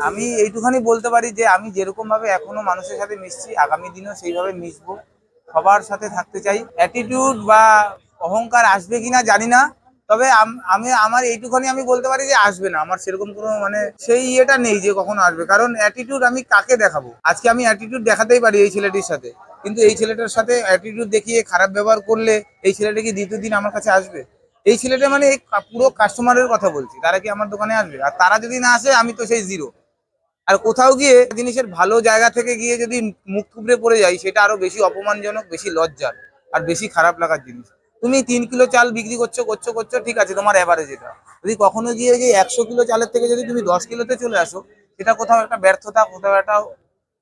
আমি এইটুখানি বলতে পারি যে আমি যেরকম ভাবে এখনো মানুষের সাথে মিশছি, আগামী দিনেও সেইভাবে মিশবো। সবার সাথে থাকতে চাই। অ্যাটিটিউড বা অহংকার আসবে কিনা জানি না, তবে আমি আমার এইটুখানি আমি বলতে পারি যে আসবে না। আমার সেরকম কোনো মানে সেই ইয়েটা নেই যে কখনো আসবে, কারণ অ্যাটিটিউড আমি কাকে দেখাবো? আজকে আমি অ্যাটিটিউড দেখাতেই পারি এই ছেলেটির সাথে, কিন্তু এই ছেলেটার সাথে অ্যাটিটিউড দেখিয়ে খারাপ ব্যবহার করলে এই ছেলেটা কি দ্বিতীয় দিন আমার কাছে আসবে? এই ছেলেটা মানে এই পুরো কাস্টমারের কথা বলছি, তারা কি আমার দোকানে আসবে? আর তারা যদি না আসে আমি তো সেই জিরো। আর কোথাও গিয়ে জিনিসের ভালো জায়গা থেকে গিয়ে যদি মুখ থুবড়ে পড়ে যাই, সেটা আরো বেশি অপমানজনক, বেশি লজ্জার আর বেশি খারাপ লাগার জিনিস। তুমি 3 কিলো চাল বিক্রি করছো করছো করছো, ঠিক আছে, তোমার এভারেজ এটা। যদি কখনো গিয়ে যে 100 কিলো চালের থেকে যদি তুমি 10 কিলোতে চলে আসো, সেটা কোথাও একটা ব্যর্থতা, কোথাও একটা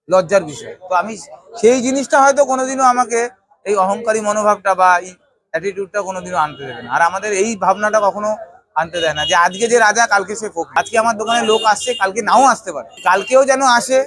লজ্জার বিষয়। তো আমি সেই জিনিসটা হয়তো কোনোদিনও আমাকে এই অহংকারী মনোভাবটা বা এই অ্যাটিটিউডটা কোনোদিনও আনতে দেবে না। আর আমাদের এই ভাবনাটা কখনো আনতে দেয় না যে আজকে যে রাজা কালকে সে ফকির। আজকে আমার দোকানে লোক আসছে, কালকে নাও আসতে পারে, কালকেও যেন আসে,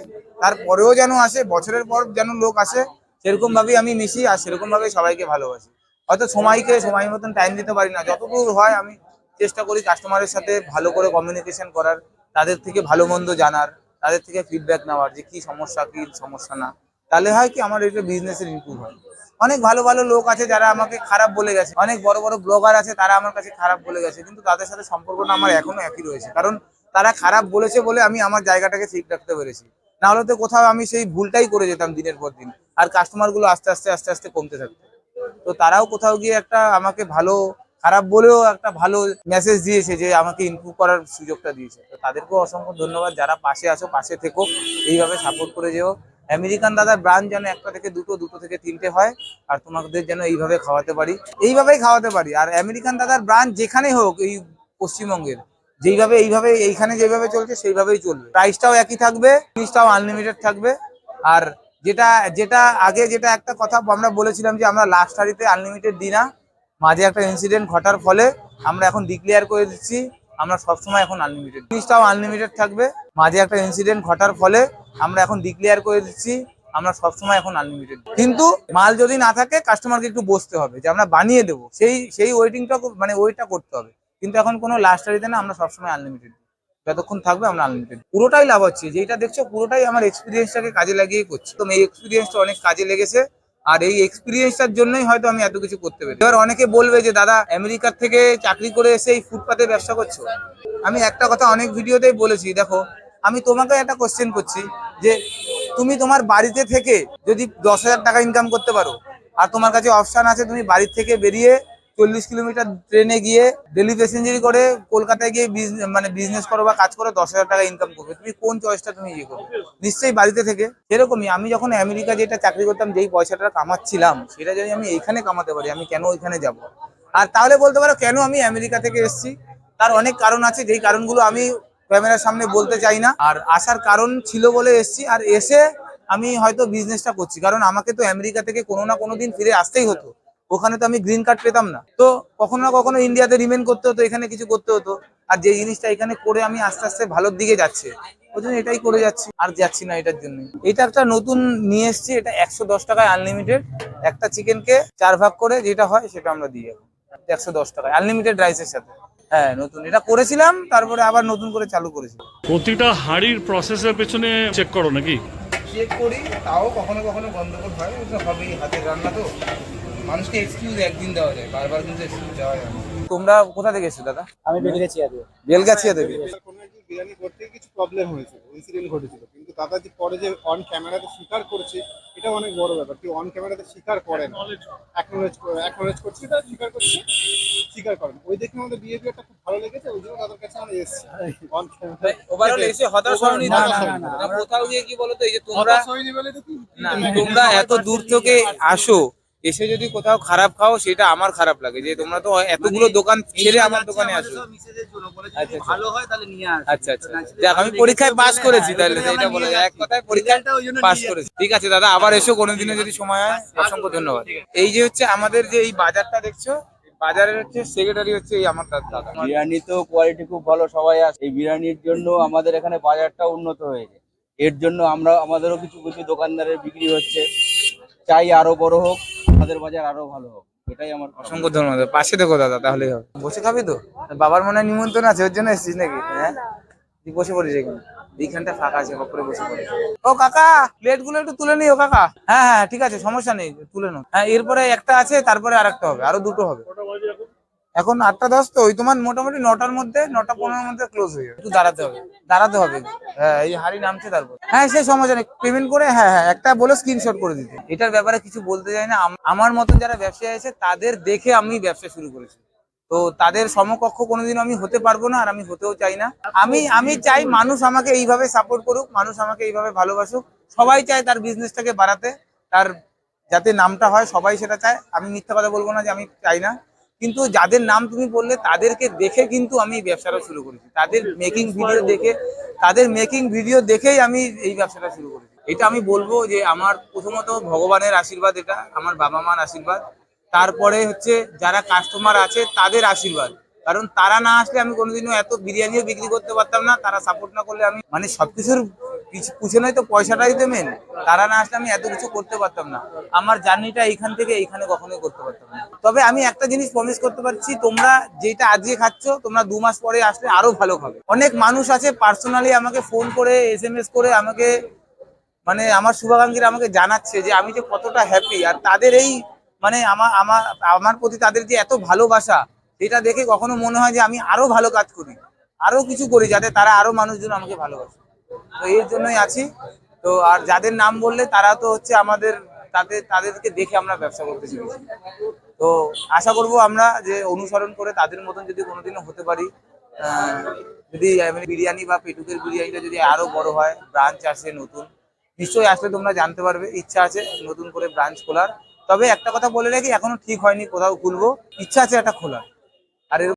তারপরেও যেন আসে, বছরের পর যেন লোক আসে। সেরকম ভাবেই আমি মিশি আর সেরকম ভাবেই সবাইকে ভালোবাসি। হয়তো সময়কে সময় মতন টাইম দিতে পারি না, যতদূর হয় আমি চেষ্টা করি কাস্টমারের সাথে ভালো করে কমিউনিকেশন করার, তাদের থেকে ভালো মন্দ জানার, তাদের থেকে ফিডব্যাক নেওয়ার যে কি সমস্যা কি সমস্যা না। তাহলে হয় কি আমার এটা বিজনেসের ইমপ্রুভ হয়। অনেক ভালো ভালো লোক আছে যারা আমাকে খারাপ বলে গেছে, অনেক বড় বড় ব্লগার আছে তারা আমার কাছে খারাপ বলে গেছে, কিন্তু তাদের সাথে সম্পর্কটা আমার এখনো একই রয়েছে, কারণ তারা খারাপ বলেছে বলে আমি আমার জায়গাটাকে ঠিক রাখতে পেরেছি। না হলে তো কোথাও আমি সেই ভুলটাই করে যেতাম দিনের পর দিন, আর কাস্টমার গুলো আস্তে আস্তে আস্তে আস্তে কমতে থাকতো। তো তারাও কোথাও গিয়ে একটা আমাকে ভালো, খারাপ বলেও একটা ভালো মেসেজ দিয়েছে যে আমাকে ইমপ্রুভ করার সুযোগটা দিয়েছে। তো তাদেরকেও অসংখ্য ধন্যবাদ। যারা পাশে আছো পাশে থেকো, এইভাবে সাপোর্ট করে যেও। আমেরিকান দাদার ব্রাঞ্চ যেন একটা থেকে দুটো, দুটো থেকে তিনটে হয়, আর তোমাদের যেন এইভাবে খাওয়াতে পারি, এইভাবেই খাওয়াতে পারি। আর আমেরিকান দাদার ব্রাঞ্চ যেখানে হোক এই পশ্চিমবঙ্গের, যেইভাবে এইভাবে এইখানে যেভাবে চলছে সেইভাবেই চলবে। প্রাইসটাও একই থাকবে, জিনিসটাও আনলিমিটেড থাকবে। আর যেটা যেটা আগে যেটা একটা কথা আমরা বলেছিলাম যে আমরা লাস্ট হারিতে আনলিমিটেড দিই না, মাঝে একটা ইনসিডেন্ট ঘটার ফলে আমরা এখন ডিক্লেয়ার করে দিচ্ছি আমরা সবসময় এখন আনলিমিটেড, জিনিসটাও আনলিমিটেড থাকবে। মাঝে একটা ইনসিডেন্ট ঘটার ফলে আমরা এখন ডিক্লেয়ার করে দিচ্ছি আমরা সবসময় এখন আনলিমিটেড। কিন্তু মাল যদি না থাকে কাস্টমারকে একটু বসতে হবে যে আমরা বানিয়ে দেবো, সেই সেই ওয়েটিংটা মানে ওয়েটটা করতে হবে। কিন্তু এখন কোনো লাস্ট হারিতে না, আমরা সবসময় আনলিমিটেড, যতক্ষণ থাকবে আমরা আনলিমিটেড। পুরোটাই লাভ হচ্ছে, যেটা দেখছো পুরোটাই আমার এক্সপিরিয়েন্সটাকে কাজে লাগিয়ে করছি। তো এই এক্সপিরিয়েন্সটা অনেক কাজে লেগেছে, আর এই এক্সপিরিয়েন্সটার জন্যই হয়তো আমি এত কিছু করতে পারি। এবার অনেকে বলবে যে দাদা আমেরিকার থেকে চাকরি করে এসে এই ফুটপাতে ব্যবসা করছো। আমি একটা কথা অনেক ভিডিওতেই বলেছি, দেখো আমি তোমাকে একটা কোশ্চেন করছি যে তুমি তোমার বাড়িতে থেকে যদি 10,000 টাকা ইনকাম করতে পারো, আর তোমার কাছে অপশন আছে তুমি বাড়ির থেকে বেরিয়ে 40 কিলোমিটার ট্রেনে গিয়ে ডেলি প্যাসেঞ্জারি করে কলকাতায় গিয়ে মানে বিজনেস করো বা কাজ করো, 10,000 টাকা ইনকাম করবে, তুমি কোন চয়েসটা তুমি ইয়ে করবে? নিশ্চয়ই বাড়িতে থেকে। সেরকমই আমি যখন আমেরিকা যেটা চাকরি করতাম, যেই পয়সাটা কামাচ্ছিলাম সেটা যদি আমি এইখানে কামাতে পারি, আমি কেন ওইখানে যাব? আর তাহলে বলতে পারো কেন আমি আমেরিকা থেকে এসেছি, তার অনেক কারণ আছে, যেই কারণগুলো আমি ক্যামেরার সামনে বলতে চাই না। আর আসার কারণ ছিল বলে এসেছি, আর এসে আমি হয়তো বিজনেসটা করছি, কারণ আমাকে তো আমেরিকা থেকে কোনো না কোনো দিন ফিরে আসতেই হতো। ওখানে তো আমি গ্রিন কার্ড পেতাম না, তো কখনো না কখনো ইন্ডিয়াতে রিমেন করতে হতো, এখানে কিছু করতে হতো। আর যে জিনিসটা এখানে করে আমি আস্তে আস্তে ভালোর দিকে যাচ্ছে, ওই জন্য এটাই করে যাচ্ছি, আর যাচ্ছি না এটার জন্য। এটা একটা নতুন নিয়ে এসেছি, এটা 110 টাকায় আনলিমিটেড। একটা চিকেনকে 4 ভাগ করে যেটা হয় সেটা আমরা দিই এখন 110 টাকায় আনলিমিটেড রাইসের সাথে। হ্যাঁ, নতুন এটা করেছিলাম, তারপরে আবার নতুন করে চালু করেছি। প্রতিটা হাঁড়ির প্রসেসের পেছনে চেক করো নাকি? চেক করি, তাও কখনো কখনো গন্ডগোল হয়, ওটা হবেই, হাতের রান্না তো। মানুষকে এক্সকিউজ একদিন দেওয়া যায়, বারবার কিন্তু এক্সকিউজ দেওয়া যায় না। তোমরা কোথা থেকে এসেছো দাদা? আমি বেলগাছিয়া দিয়ে। বেলগাছিয়া থেকে। কোনো একদিন বিরিয়ানি করতে কিছু প্রবলেম হয়েছিল, ইনসিডেন্ট ঘটেছিল, কিন্তু দাদা যে পরে যে অন ক্যামেরাতে স্বীকার করছে, এটা অনেক বড় ব্যাপার। কেউ অন ক্যামেরাতে স্বীকার করে না, অ্যাকনোলেজ করছে, তারা স্বীকার করছে, স্বীকার করেন। ওই দেখে আমাদের বিহেভিয়ারটা খুব ভালো লেগেছে, ওই জন্য তাদের কাছে আমরা এসেছি। অন ওভারঅল এসে হতাশ হওনি না, দাদা? না, না, না। কোথাও গিয়ে কি বলতো, এই যে তোমরা বলে তো কি না, তোমরা এত দূর থেকে আসো, এসে যদি কোথাও খারাপ খাও সেটা আমার খারাপ লাগে, যে তোমরা তো এতগুলো দোকান ছেড়ে আমার দোকানে আসো। আচ্ছা, ভালো হয় তাহলে নিয়ে আসো। আচ্ছা আচ্ছা, যাক আমি পরীক্ষায় পাস করেছি, তাহলে তো এটা বলা যায়, এক কথায় পরীক্ষায় পাস করেছি। ঠিক আছে দাদা, আবার এসো কোনোদিনও যদি সময় হয়। অসংখ্য ধন্যবাদ। এই যে হচ্ছে আমাদের যে এই বাজারটা দেখছো, বাজারের হচ্ছে সেক্রেটারি হচ্ছে এই আমার দাদা। বিরিয়ানি তো কোয়ালিটি খুব ভালো, সবাই আসে এই বিরিয়ানির জন্য। আমাদের এখানে বাজারটা উন্নত হয়েছে, এর জন্য আমরা আমাদেরও কিছু কিছু দোকানদারের বিক্রি হচ্ছে। চাই আরো বড় হোক, আমাদের বাজার আরো ভালো হোক, এটাই আমার অসংখ্য ধন্যবাদ। পাশে দেখো দাদা, তাহলেই হবে। বসে খাবি তো? বাবার মনে হয় নিমন্ত্রণ আছে, ওর জন্য এসেছিস নাকি? হ্যাঁ, তুই বসে পড়িস এখানে। এইখানটা ফাঁকা আছে, করে বসে পড়ে। ও কাকা, প্লেট গুলো একটু তুলে নিও কাকা। হ্যাঁ হ্যাঁ ঠিক আছে, সমস্যা নেই, তুলে নাও। হ্যাঁ এরপরে একটা আছে, তারপরে আরেকটা হবে, আরো দুটো হবে। এখন 8টা 10, তো ওই তোমার মোটামুটি 9টার মধ্যে, 9টা 15-র মধ্যে ক্লোজ হয়ে যাবে। একটু দাঁড়াতে হবে, দাঁড়াতে হবে। হ্যাঁ এই হাড়ি নামছে তারপর। হ্যাঁ সে সমস্যা নেই, পেমেন্ট করে হ্যাঁ হ্যাঁ একটা বলে স্ক্রিনশট করে দিতে। এটার ব্যাপারে কিছু বলতে চাই না। আমার মতন যারা ব্যবসায়ী আছে তাদের দেখে আমি ব্যবসা শুরু করেছি। তো তাদের সমকক্ষ কোনোদিন আমি হতে পারবো না, আর আমি হতেও চাই না। আমি চাই মানুষ আমাকে এইভাবে সাপোর্ট করুক, মানুষ আমাকে এইভাবে ভালোবাসুক। সবাই চায় তার বিজনেসটাকে বাড়াতে, তার যাতে নামটা হয়, সবাই সেটা চায়। আমি মিথ্যা কথা বলবো না যে আমি চাই না। কিন্তু যাদের নাম তুমি বললে তাদেরকে দেখে কিন্তু আমি এই ব্যবসাটা শুরু করেছি। তাদের মেকিং ভিডিও দেখেই আমি এই ব্যবসাটা শুরু করেছি। এটা আমি বলবো যে আমার প্রথমত ভগবানের আশীর্বাদ, এটা আমার বাবা মার আশীর্বাদ। তারপরে হচ্ছে যারা কাস্টমার আছে তাদের আশীর্বাদ। কারণ তারা না আসলে আমি কোনোদিনও এত বিরিয়ানিও বিক্রি করতে পারতাম না। তারা সাপোর্ট না করলে আমি মানে সবকিছুর পিছনেই তো পয়সাটাই তো মেন। তারা না আসলে আমি এত কিছু করতে পারতাম না। আমার জার্নিটা এইখান থেকে এইখানে কখনোই করতে পারতাম না। তবে আমি একটা জিনিস প্রমিস করতে পারছি, তোমরা যেটা আজকে খাচ্ছ, তোমরা 2 মাস পরে আসলে আরো ভালো খাবে। অনেক মানুষ আছে পার্সোনালি আমাকে ফোন করে, SMS করে আমাকে মানে আমার শুভাকাঙ্ক্ষীরা আমাকে জানাচ্ছে যে আমি যে কতটা হ্যাপি। আর তাদের এই মানে আমার আমার আমার প্রতি তাদের যে এত ভালোবাসা, এটা দেখে কখনো মনে হয় যে আমি আরো ভালো কাজ করি, আরো কিছু করি, যাতে তারা আরো মানুষজন আমাকে ভালোবাসে। তো এর জন্যই আছি। তো আর যাদের নাম বললে তারা তো হচ্ছে আমাদের, তাদেরকে দেখে আমরা ব্যবসা করতে শিখেছি। তো আশা করব আমরা যে অনুসরণ করে তাদের মতন যদি কোনোদিনও হতে পারি। আহ, যদি বিরিয়ানি বা পেটুকের বিরিয়ানিটা যদি আরো বড় হয়, ব্রাঞ্চ আসে নতুন, নিশ্চয়ই আসলে তোমরা জানতে পারবে। ইচ্ছা আছে নতুন করে ব্রাঞ্চ খোলার। তবে একটা কথা বলে রাখি, এখনো ঠিক হয়নি কোথাও খুলবো, ইচ্ছা আছে একটা খোলার। আর